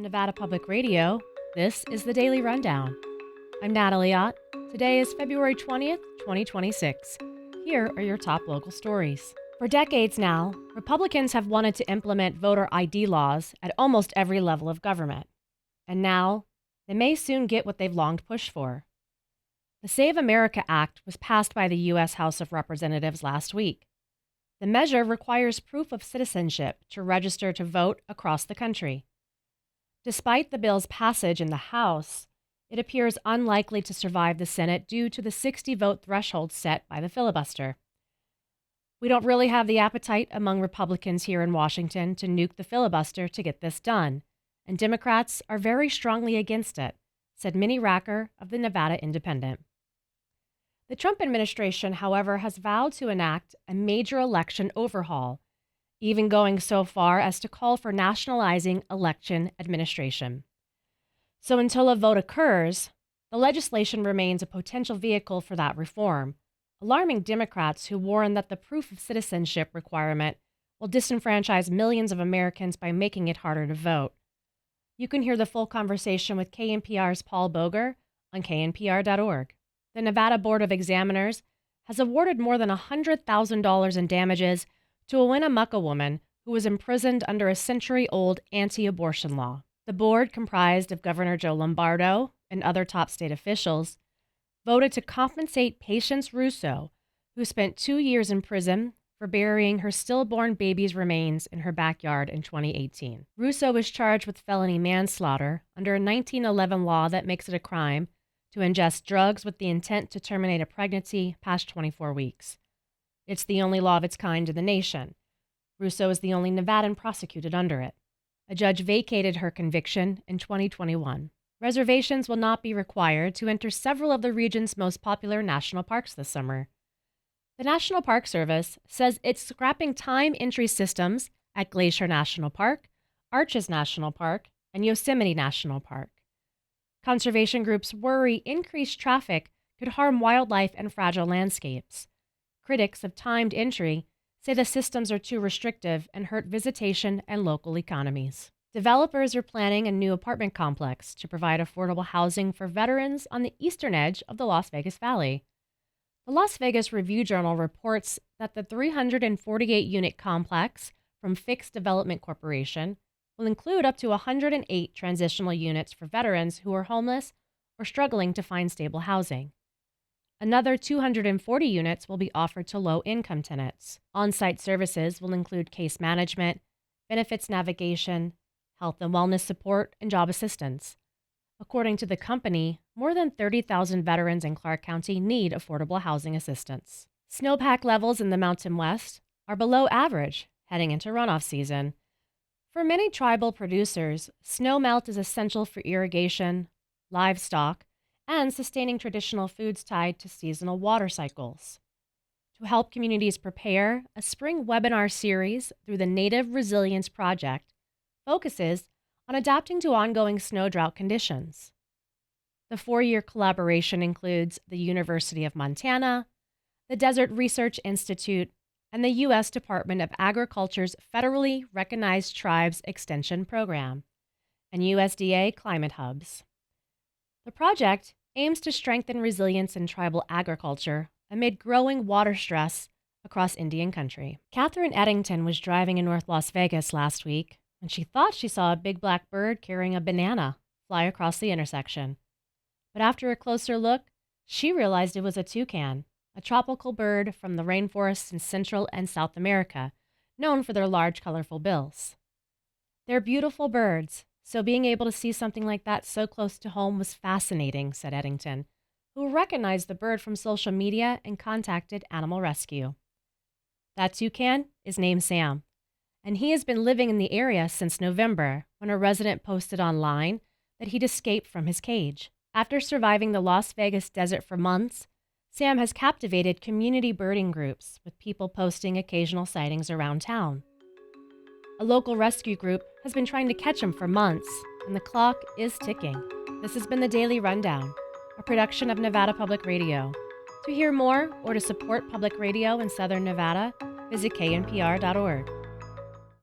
From Nevada Public Radio, this is the Daily Rundown. I'm Natalie Ott. Today is February 20th, 2026. Here are your top local stories. For decades now, Republicans have wanted to implement voter ID laws at almost every level of government. And now, they may soon get what they've longed pushed for. The Save America Act was passed by the U.S. House of Representatives last week. The measure requires proof of citizenship to register to vote across the country. Despite the bill's passage in the House, it appears unlikely to survive the Senate due to the 60-vote threshold set by the filibuster. We don't really have the appetite among Republicans here in Washington to nuke the filibuster to get this done, and Democrats are very strongly against it, said Minnie Racker of the Nevada Independent. The Trump administration, however, has vowed to enact a major election overhaul, even going so far as to call for nationalizing election administration. So until a vote occurs, the legislation remains a potential vehicle for that reform, alarming Democrats who warn that the proof of citizenship requirement will disenfranchise millions of Americans by making it harder to vote. You can hear the full conversation with KNPR's Paul Boger on knpr.org. The Nevada Board of Examiners has awarded more than $100,000 in damages to a Winnemucca woman who was imprisoned under a century-old anti-abortion law. The board, comprised of Governor Joe Lombardo and other top state officials, voted to compensate Patience Russo, who spent 2 years in prison for burying her stillborn baby's remains in her backyard in 2018. Russo was charged with felony manslaughter under a 1911 law that makes it a crime to ingest drugs with the intent to terminate a pregnancy past 24 weeks. It's the only law of its kind in the nation. Russo is the only Nevadan prosecuted under it. A judge vacated her conviction in 2021. Reservations will not be required to enter several of the region's most popular national parks this summer. The National Park Service says it's scrapping time entry systems at Glacier National Park, Arches National Park, and Yosemite National Park. Conservation groups worry increased traffic could harm wildlife and fragile landscapes. Critics of timed entry say the systems are too restrictive and hurt visitation and local economies. Developers are planning a new apartment complex to provide affordable housing for veterans on the eastern edge of the Las Vegas Valley. The Las Vegas Review-Journal reports that the 348-unit complex from Fixed Development Corporation will include up to 108 transitional units for veterans who are homeless or struggling to find stable housing. Another 240 units will be offered to low-income tenants. On-site services will include case management, benefits navigation, health and wellness support, and job assistance. According to the company, more than 30,000 veterans in Clark County need affordable housing assistance. Snowpack levels in the Mountain West are below average heading into runoff season. For many tribal producers, snowmelt is essential for irrigation, livestock, and sustaining traditional foods tied to seasonal water cycles. To help communities prepare, a spring webinar series through the Native Resilience Project focuses on adapting to ongoing snow drought conditions. The 4-year collaboration includes the University of Montana, the Desert Research Institute, and the U.S. Department of Agriculture's federally recognized Tribes Extension Program, and USDA Climate Hubs. The project aims to strengthen resilience in tribal agriculture amid growing water stress across Indian country. Catherine Eddington was driving in North Las Vegas last week when she thought she saw a big black bird carrying a banana fly across the intersection. But after a closer look, she realized it was a toucan, a tropical bird from the rainforests in Central and South America, known for their large, colorful bills. They're beautiful birds, so being able to see something like that so close to home was fascinating, said Eddington, who recognized the bird from social media and contacted Animal Rescue. That toucan is named Sam, and he has been living in the area since November when a resident posted online that he'd escaped from his cage. After surviving the Las Vegas desert for months, Sam has captivated community birding groups, with people posting occasional sightings around town. A local rescue group has been trying to catch him for months, and the clock is ticking. This has been the Daily Rundown, a production of Nevada Public Radio. To hear more or to support public radio in Southern Nevada, visit knpr.org.